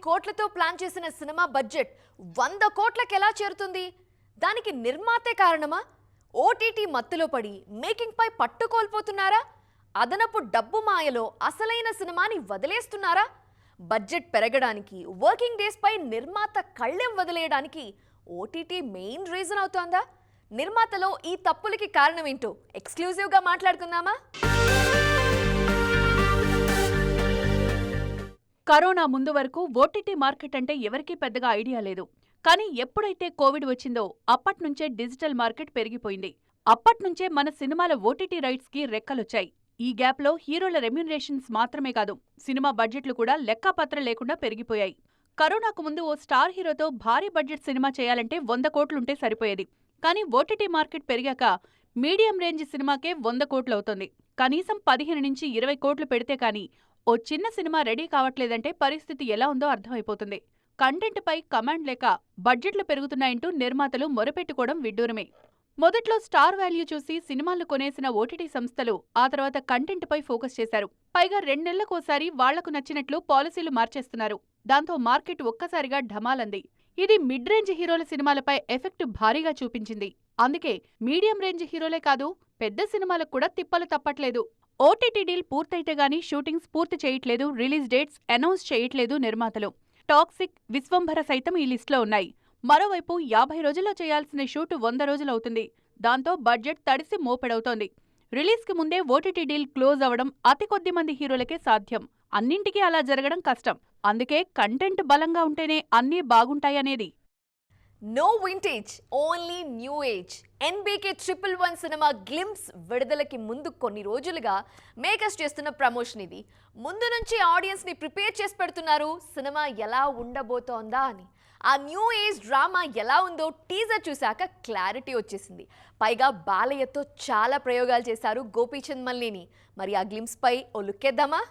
కోట్లతో ప్లాన్ చేసిన cinema budget 100 కోట్లకి ఎలా చేరుతుంది? దానికి నిర్మాతే కారణమా? ఓటీటీ మత్తులో పడి మేకింగ్ పై పట్టు కోల్పోతున్నారా? అదనపు డబ్బు మాయలో అసలైన సినిమాని వదిలేస్తున్నారా? బడ్జెట్ పెరగడానికి, వర్కింగ్ డేస్ పై నిర్మాత కళ్ళెం వదిలేయడానికి ఓటీటీ మెయిన్ రీజన్ అవుతోందా? నిర్మాతలో ఈ తప్పులకి కారణం ఏంటో ఎక్స్క్లూజివ్ గా మాట్లాడుకుందామా? కరోనా ముందు వరకు ఓటీటీ మార్కెట్ అంటే ఎవరికీ పెద్దగా ఐడియా లేదు. కానీ ఎప్పుడైతే కోవిడ్ వచ్చిందో అప్పట్నుంచే డిజిటల్ మార్కెట్ పెరిగిపోయింది. అప్పట్నుంచే మన సినిమాల ఓటీటీ రైట్స్ కి రెక్కలొచ్చాయి. ఈ గ్యాప్లో హీరోల రెమ్యూనరేషన్స్ మాత్రమే కాదు, సినిమా బడ్జెట్లు కూడా లెక్కాపత్ర లేకుండా పెరిగిపోయాయి. కరోనాకు ముందు ఓ స్టార్ హీరోతో భారీ బడ్జెట్ సినిమా చేయాలంటే 100 కోట్లుంటే సరిపోయేది. కానీ ఓటీటీ మార్కెట్ పెరిగాక మీడియం రేంజ్ సినిమాకే 100 కోట్లవుతోంది. కనీసం 15 నుంచి 20 కోట్లు పెడితే కానీ ఓ చిన్న సినిమా రెడీ కావట్లేదంటే పరిస్థితి ఎలా ఉందో అర్థమైపోతుంది. కంటెంట్పై కమాండ్ లేక బడ్జెట్లు పెరుగుతున్నాయంటూ నిర్మాతలు మొరపెట్టుకోవడం విడ్డూరమే. మొదట్లో స్టార్ వాల్యూ చూసి సినిమాలు కొనేసిన ఓటీటీ సంస్థలు ఆ తర్వాత కంటెంట్పై ఫోకస్ చేశారు. పైగా 2 నెలలకోసారి వాళ్లకు నచ్చినట్లు పాలసీలు మార్చేస్తున్నారు. దాంతో మార్కెట్ ఒక్కసారిగా ఢమాలంది. ఇది మిడ్ రేంజ్ హీరోల సినిమాలపై ఎఫెక్ట్ భారీగా చూపించింది. అందుకే మీడియం రేంజ్ హీరోలే కాదు, పెద్ద సినిమాలకు కూడా తిప్పలు తప్పట్లేదు. ఓటీటీ డీల్ పూర్తయితే గానీ షూటింగ్స్ పూర్తి చేయట్లేదు, రిలీజ్ డేట్స్ అనౌన్స్ చేయట్లేదు నిర్మాతలు. టాక్సిక్, విశ్వంభర సైతం ఈ లిస్టులో ఉన్నాయి. మరోవైపు 50 రోజుల్లో చేయాల్సిన షూట్ 100 రోజులవుతుంది. దాంతో బడ్జెట్ తడిసి మోపెడవుతోంది. రిలీజ్కి ముందే ఓటీటీ డీల్ క్లోజ్ అవడం అతి కొద్ది మంది హీరోలకే సాధ్యం. అన్నింటికీ అలా జరగడం కష్టం. అందుకే కంటెంట్ బలంగా ఉంటేనే అన్నీ బాగుంటాయనేది. No vintage, only new age. NBK 111 cinema glimpse విడుదలకి ముందు కొన్ని రోజులుగా మేకర్స్ చేస్తున్న ప్రమోషన్ ఇది. ముందు నుంచి ఆడియన్స్ ని ప్రిపేర్ చేసి పెడుతున్నారు సినిమా ఎలా ఉండబోతోందా అని. ఆ న్యూ ఏజ్ డ్రామా ఎలా ఉందో టీజర్ చూశాక క్లారిటీ వచ్చేసింది. పైగా బాలయ్యతో చాలా ప్రయోగాలు చేశారు గోపీచంద్ మల్లిని. మరి ఆ గ్లింప్స్ పై ఓ లుక్కేద్దామా?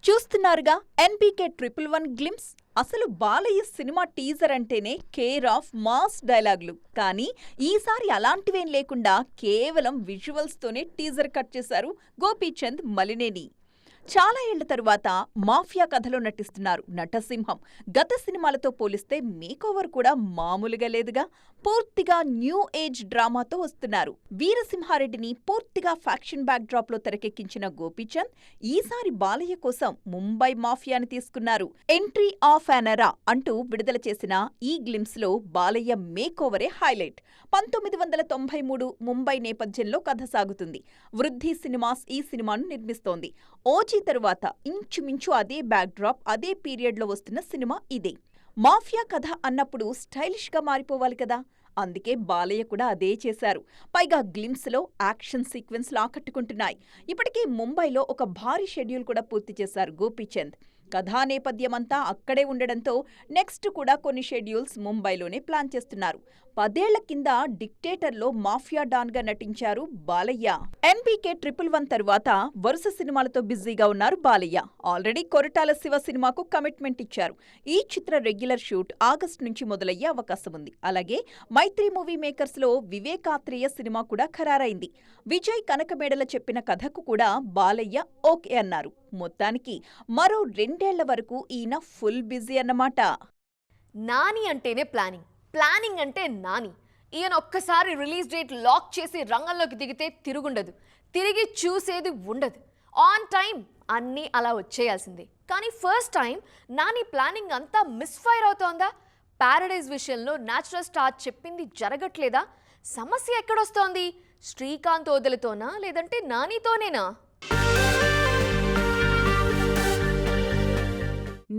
చూస్తున్నారుగా ఎన్బీకే 111 గ్లింప్స్. అసలు బాలయ్య సినిమా టీజర్ అంటేనే కేర్ ఆఫ్ మాస్ డైలాగులు. కానీ ఈసారి అలాంటివేం లేకుండా కేవలం విజువల్స్తోనే టీజర్ కట్ చేశారు గోపీచంద్ మలినేని. చాలా ఏళ్ల తరువాత మాఫియా కథలో నటిస్తున్నారు నటసింహం. గత సినిమాలతో పోలిస్తే మేకోవర్ కూడా మామూలుగా లేదుగా. పూర్తిగా న్యూ ఏజ్ డ్రామాతో వస్తున్నారు. వీరసింహారెడ్డిని పూర్తిగా ఫ్యాక్షన్ బ్యాక్ డ్రాప్ లో తెరకెక్కించిన గోపీచంద్ ఈసారి బాలయ్య కోసం ముంబై మాఫియాని తీసుకున్నారు. ఎంట్రీ ఆఫ్ అన్ ఎరా అంటూ విడుదల చేసిన ఈ గ్లింప్స్ లో బాలయ్య మేకోవరే హైలైట్. 1993 ముంబై నేపథ్యంలో కథ సాగుతుంది. వృద్ధి సినిమాస్ ఈ సినిమాను నిర్మిస్తోంది. ఓజీ తరువాత ఇంచుమించు అదే బ్యాక్ డ్రాప్, అదే పీరియడ్ లో వస్తున్న సినిమా ఇదే. మాఫియా కథ అన్నప్పుడు స్టైలిష్ గా మారిపోవాలి కదా. అందుకే బాలయ్య కూడా అదే చేశారు. పైగా గ్లింప్స్ లో యాక్షన్ సీక్వెన్స్లు ఆకట్టుకుంటున్నాయి. ఇప్పటికే ముంబైలో ఒక భారీ షెడ్యూల్ కూడా పూర్తి చేశారు గోపీచంద్. కథా నేపథ్యమంతా అక్కడే ఉండడంతో నెక్స్ట్ కూడా కొన్ని షెడ్యూల్స్ ముంబైలోనే ప్లాన్ చేస్తున్నారు. 10 ఏళ్ల కింద డిక్టేటర్లో మాఫియా డాన్ గా నటించారు బాలయ్య. ఎన్బీకే 111 తరువాత వరుస సినిమాలతో బిజీగా ఉన్నారు బాలయ్య. ఆల్రెడీ కొరటాల శివ సినిమాకు కమిట్మెంట్ ఇచ్చారు. ఈ చిత్ర రెగ్యులర్ షూట్ ఆగస్టు నుంచి మొదలయ్యే అవకాశం ఉంది. అలాగే మైత్రి మూవీ మేకర్స్ లో వివేకాత్రేయ సినిమా కూడా ఖరారైంది. విజయ్ కనకమేడల చెప్పిన కథకు కూడా బాలయ్య ఓకే అన్నారు. మొత్తానికి మరో 2 ఏళ్ల వరకు ఈయన ఫుల్ బిజీ అన్నమాట. నాని అంటేనే ప్లానింగ్ అంటే నాని. ఈయన ఒక్కసారి రిలీజ్ డేట్ లాక్ చేసి రంగంలోకి దిగితే తిరుగుండదు, తిరిగి చూసేది ఉండదు. ఆన్ టైం అన్నీ అలా వచ్చేయాల్సిందే. కానీ ఫస్ట్ టైం నాని ప్లానింగ్ అంతా మిస్ఫైర్ అవుతోందా? ప్యారడైజ్ విషయంలో న్యాచురల్ స్టార్ చెప్పింది జరగట్లేదా? సమస్య ఎక్కడొస్తోంది? శ్రీకాంత్ ఓదెలతోనా లేదంటే నానితోనేనా?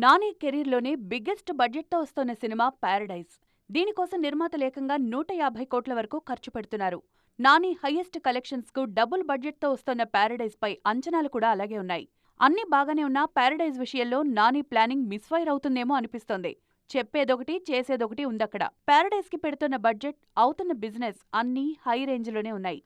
నాని కెరీర్లోనే బిగ్గెస్ట్ బడ్జెట్తో వస్తోన్న సినిమా ప్యారడైజ్. దీనికోసం నిర్మాతలు ఏకంగా 150 కోట్ల వరకు ఖర్చు పెడుతున్నారు. నాని హైయెస్ట్ కలెక్షన్స్ కు డబుల్ బడ్జెట్తో వస్తోన్న ప్యారడైజ్ పై అంచనాలు కూడా అలాగే ఉన్నాయి. అన్నీ బాగానే ఉన్నా ప్యారడైజ్ విషయంలో నాని ప్లానింగ్ మిస్ఫైర్ అవుతుందేమో అనిపిస్తోంది. చెప్పేదొకటి చేసేదొకటి ఉందక్కడ. ప్యారడైజ్ కి పెడుతున్న బడ్జెట్, అవుతున్న బిజినెస్ అన్నీ హై రేంజ్లోనే ఉన్నాయి.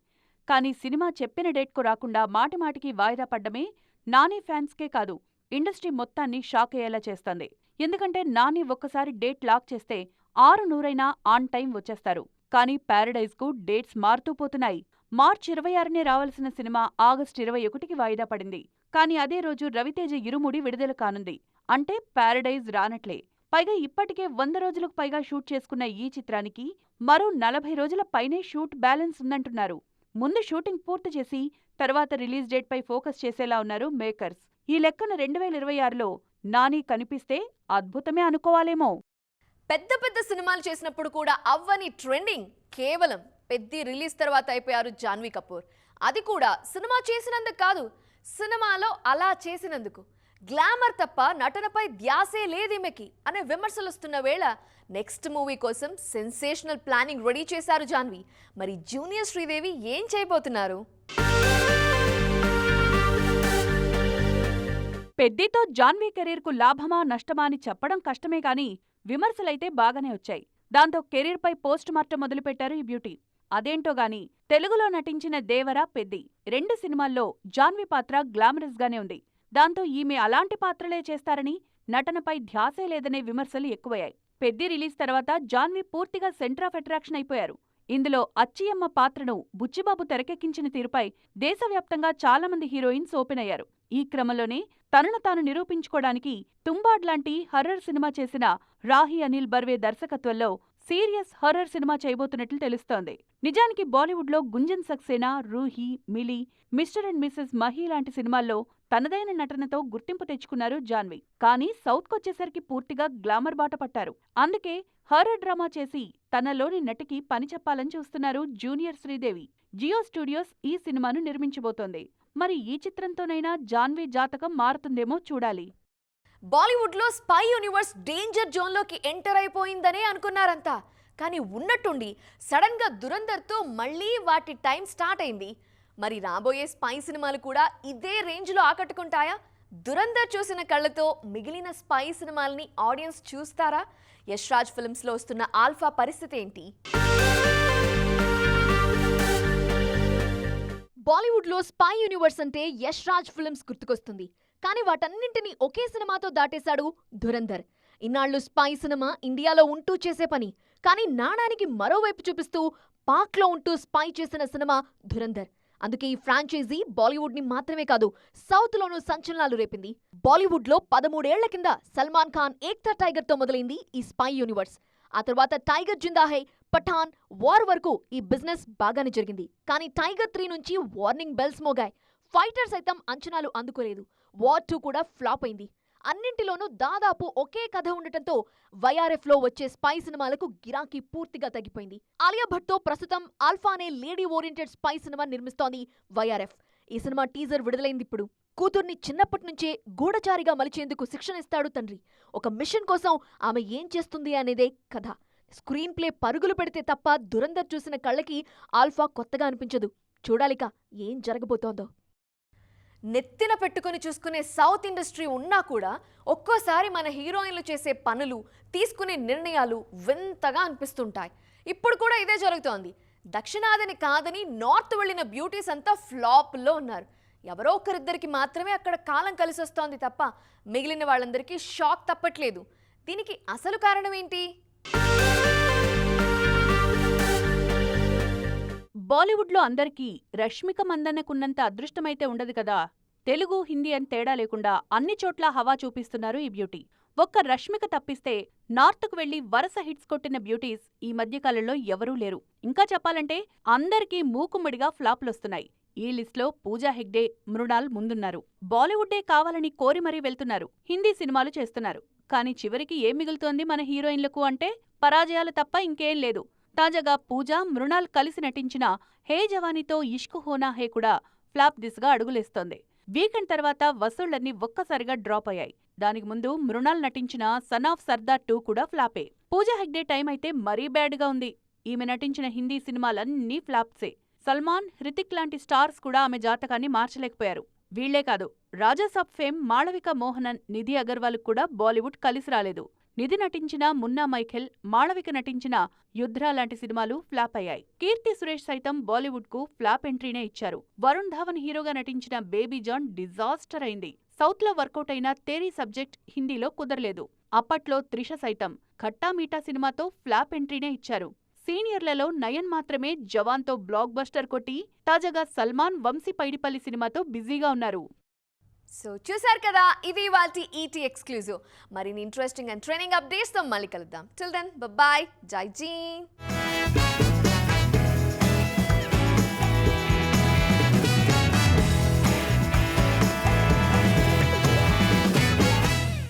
కానీ సినిమా చెప్పిన డేట్కు రాకుండా మాటిమాటికి వాయిదా పడ్డమే నాని ఫ్యాన్స్కే కాదు, ఇండస్ట్రీ మొత్తాన్ని షాక్ అయ్యేలా చేస్తోంది. ఎందుకంటే నాని ఒక్కసారి డేట్ లాక్ చేస్తే 6-100 ఆన్ టైం వచ్చేస్తారు. కానీ ప్యారడైజ్కు డేట్స్ మారుతూ పోతున్నాయి. మార్చి 26నే రావాల్సిన సినిమా ఆగస్టు 21కి వాయిదా పడింది. కానీ అదే రోజు రవితేజ ఇరుముడి విడుదల కానుంది. అంటే ప్యారడైజ్ రానట్లే. పైగా ఇప్పటికే 100 రోజులకు పైగా షూట్ చేసుకున్న ఈ చిత్రానికి మరో 40 రోజుల పైనే షూట్ బ్యాలెన్స్ ఉందంటున్నారు. ముందు షూటింగ్ పూర్తి చేసి తర్వాత రిలీజ్ డేట్ పై ఫోకస్ చేసేలా ఉన్నారు మేకర్స్. ఈ లెక్కన 2026లో నాని కనిపిస్తే అద్భుతమే అనుకోవాలేమో. పెద్ద పెద్ద సినిమాలు చేసినప్పుడు కూడా అవ్వని ట్రెండింగ్ కేవలం పెద్ద రిలీజ్ తర్వాత అయిపోయారు జాన్వీ కపూర్. అది కూడా సినిమా చేసినందుకు కాదు, సినిమాలో అలా చేసినందుకు. గ్లామర్ తప్ప నటనపై ధ్యాసే లేదీమెకి అనే విమర్శలు వస్తున్న వేళ నెక్స్ట్ మూవీ కోసం సెన్సేషనల్ ప్లానింగ్ రెడీ చేశారు జాన్వీ. మరి జూనియర్ శ్రీదేవి ఏం చేయబోతున్నారు? పెద్దితో జాన్వీ కెరీర్కు లాభమా నష్టమా అని చెప్పడం కష్టమే కానీ విమర్శలైతే బాగానే వచ్చాయి. దాంతో కెరీర్పై పోస్ట్ మార్టం మొదలుపెట్టారు ఈ బ్యూటీ. అదేంటో గాని తెలుగులో నటించిన దేవర, పెద్ది 2 సినిమాల్లో జాన్వీ పాత్ర గ్లామరస్ గానే ఉంది. దాంతో ఈమె అలాంటి పాత్రలే చేస్తారని, నటనపై ధ్యాసే లేదనే విమర్శలు ఎక్కువయ్యాయి. పెద్ది రిలీజ్ తర్వాత జాన్వీ పూర్తిగా సెంటర్ ఆఫ్ అట్రాక్షన్ అయిపోయారు. ఇందులో అచ్చియమ్మ పాత్రను బుచ్చిబాబు తెరకెక్కించిన తీరుపై దేశవ్యాప్తంగా చాలామంది హీరోయిన్స్ ఓపెన్ అయ్యారు. ఈ క్రమంలోనే తనను తాను నిరూపించుకోవడానికి తుంబాడ్ లాంటి హర్రర్ సినిమా చేసిన రాహి అనిల్ బర్వే దర్శకత్వంలో సీరియస్ హర్రర్ సినిమా చేయబోతున్నట్లు తెలుస్తోంది. నిజానికి బాలీవుడ్లో Gunjan Saxena, Roohi, Mili, Mr and Mrs Mahi లాంటి సినిమాల్లో తనదైన నటనతో గుర్తింపు తెచ్చుకున్నారు జాన్వీ. కానీ సౌత్కొచ్చేసరికి పూర్తిగా గ్లామర్ బాట పట్టారు. అందుకే హారర్ డ్రామా చేసి తనలోని నటికి పని చెప్పాలని చూస్తున్నారు జూనియర్ శ్రీదేవి. జియో స్టూడియోస్ ఈ సినిమాను నిర్మించబోతోంది. మరి ఈ చిత్రంతోనైనా జాన్వీ జాతకం మారుతుందేమో చూడాలి. బాలీవుడ్లో స్పై యూనివర్స్ డేంజర్ జోన్లోకి ఎంటర్ అయిపోయిందనే అనుకున్నారంతా. కానీ ఉన్నట్టుండి సడన్గా దురంధర్తో మళ్ళీ వాటి టైం స్టార్ట్ అయింది. మరి రాబోయే స్పై సినిమాలు కూడా ఇదే రేంజ్లో ఆకట్టుకుంటాయా? దురంధర్ చూసిన కళ్ళతో మిగిలిన స్పై సినిమాల్ని ఆడియన్స్ చూస్తారా? యష్ రాజ్ ఫిల్మ్స్లో వస్తున్న ఆల్ఫా పరిస్థితి ఏంటి? బాలీవుడ్లో స్పై యూనివర్స్ అంటే యష్ రాజ్ ఫిల్మ్స్ గుర్తుకొస్తుంది. కానీ వాటన్నింటినీ ఒకే సినిమాతో దాటేశాడు ధురంధర్. ఇన్నాళ్లు స్పై సినిమా ఇండియాలో ఉంటూ చేసే పని, కానీ నాణానికి మరోవైపు చూపిస్తూ పాక్లో ఉంటూ స్పై చేసిన సినిమా ధురంధర్. అందుకే ఈ ఫ్రాంచైజీ బాలీవుడ్ని మాత్రమే కాదు సౌత్లోనూ సంచలనాలు రేపింది. బాలీవుడ్లో 13 ఏళ్ల కింద సల్మాన్ ఖాన్ ఏక్తా టైగర్తో మొదలైంది ఈ స్పై యూనివర్స్. ఆ తర్వాత టైగర్ జిందా హై, పఠాన్, వార్ వరకు ఈ బిజినెస్ బాగానే జరిగింది. కానీ టైగర్ 3 నుంచి వార్నింగ్ బెల్స్ మోగాయి. ఫైటర్ సైతం అంచనాలు అందుకోలేదు. వార్ 2 కూడా ఫ్లాప్ అయింది. అన్నింటిలోనూ దాదాపు ఒకే కథ ఉండటంతో వైఆర్ఎఫ్లో వచ్చే స్పై సినిమాలకు గిరాకీ పూర్తిగా తగ్గిపోయింది. ఆలియా భట్తో ప్రస్తుతం ఆల్ఫా అనే లేడీ ఓరియంటెడ్ స్పై సినిమా నిర్మిస్తోంది వైఆర్ఎఫ్. ఈ సినిమా టీజర్ విడుదలైంది ఇప్పుడు. కూతుర్ని చిన్నప్పటి నుంచే గూఢచారిగా మలిచేందుకు శిక్షణ ఇస్తాడు తండ్రి. ఒక మిషన్ కోసం ఆమె ఏం చేస్తుంది అనేదే కథ. స్క్రీన్ ప్లే పరుగులు పెడితే తప్ప దురంధర్ చూసిన కళ్ళకి ఆల్ఫా కొత్తగా అనిపించదు. చూడాలిక ఏం జరగబోతోందో. నెత్తిన పెట్టుకుని చూసుకునే సౌత్ ఇండస్ట్రీ ఉన్నా కూడా ఒక్కోసారి మన హీరోయిన్లు చేసే పనులు, తీసుకునే నిర్ణయాలు వింతగా అనిపిస్తుంటాయి. ఇప్పుడు కూడా ఇదే జరుగుతోంది. దక్షిణాదిని కాదని నార్త్ వెళ్ళిన బ్యూటీస్ అంతా ఫ్లాప్లో ఉన్నారు. ఎవరో ఒకరిద్దరికి మాత్రమే అక్కడ కాలం కలిసొస్తోంది తప్ప మిగిలిన వాళ్ళందరికీ షాక్ తప్పట్లేదు. దీనికి అసలు కారణం ఏంటి? బాలీవుడ్లో అందరికీ రష్మిక మందన్నకున్నంత అదృష్టమైతే ఉండదు కదా. తెలుగు, హిందీ అని తేడా లేకుండా అన్ని చోట్ల హవా చూపిస్తున్నారు ఈ బ్యూటీ. ఒక్క రష్మిక తప్పిస్తే నార్త్కు వెళ్లి వరుస హిట్స్ కొట్టిన బ్యూటీస్ ఈ మధ్యకాలంలో ఎవరూ లేరు. ఇంకా చెప్పాలంటే అందరికీ మూకుమ్మడిగా ఫ్లాప్లొస్తున్నాయి. ఈ లిస్ట్లో పూజా హెగ్డే, మృణాల్ ముందున్నారు. బాలీవుడ్డే కావాలని కోరి మరీ వెళ్తున్నారు. హిందీ సినిమాలు చేస్తున్నారు. కానీ చివరికి ఏం మిగులుతోంది మన హీరోయిన్లకు అంటే పరాజయాలు తప్ప ఇంకేం లేదు. తాజాగా పూజా, మృణాల్ కలిసి నటించిన హే జవానీతో ఇష్క్ హోనా హే కూడా ఫ్లాప్ దిశగా అడుగులేస్తోంది. వీకెండ్ తర్వాత వసూళ్లన్నీ ఒక్కసారిగా డ్రాప్ అయ్యాయి. దానికి ముందు మృణాల్ నటించిన సన్ ఆఫ్ సర్దార్ 2 కూడా ఫ్లాపే. పూజా హెగ్డే టైం అయితే మరీ బ్యాడ్గా ఉంది. ఈమె నటించిన హిందీ సినిమాలన్నీ ఫ్లాప్సే. సల్మాన్, హృతిక్ లాంటి స్టార్స్ కూడా ఆమె జాతకాన్ని మార్చలేకపోయారు. వీళ్లే కాదు, రాజాసాబ్ ఫేమ్ మాళవిక మోహనన్, నిధి అగర్వాల్ కూడా బాలీవుడ్ కలిసి రాలేదు. నిధి నటించిన మున్నా మైఖేల్, మాళవిక నటించిన యుధ్ర లాంటి సినిమాలు ఫ్లాప్ అయ్యాయి. కీర్తి సురేష్ సైతం బాలీవుడ్ కు ఫ్లాప్ ఎంట్రీనే ఇచ్చారు. వరుణ్ ధావన్ హీరోగా నటించిన బేబీ జాన్ డిజాస్టర్ అయింది. సౌత్ లో వర్కౌట్ అయిన తేరీ సబ్జెక్ట్ హిందీలో కుదరలేదు. అప్పట్లో త్రిష సైతం ఖట్టా మీఠా సినిమాతో ఫ్లాప్ ఎంట్రీనే ఇచ్చారు. సీనియర్లలో నయన్ మాత్రమే జవాన్తో బ్లాక్ బస్టర్ కొట్టి తాజాగా సల్మాన్, వంశీ పైడిపల్లి సినిమాతో బిజీగా ఉన్నారు. సో చూసారు కదా, ఇది వాటి ఈటీ ఎక్స్క్లూజివ్. మరిన్ని ఇంట్రెస్టింగ్ అండ్ ట్రైనింగ్ అప్డేట్స్తో మళ్ళీ కలుద్దాం. టిల్ దెన్ బాయ్, జై జీ.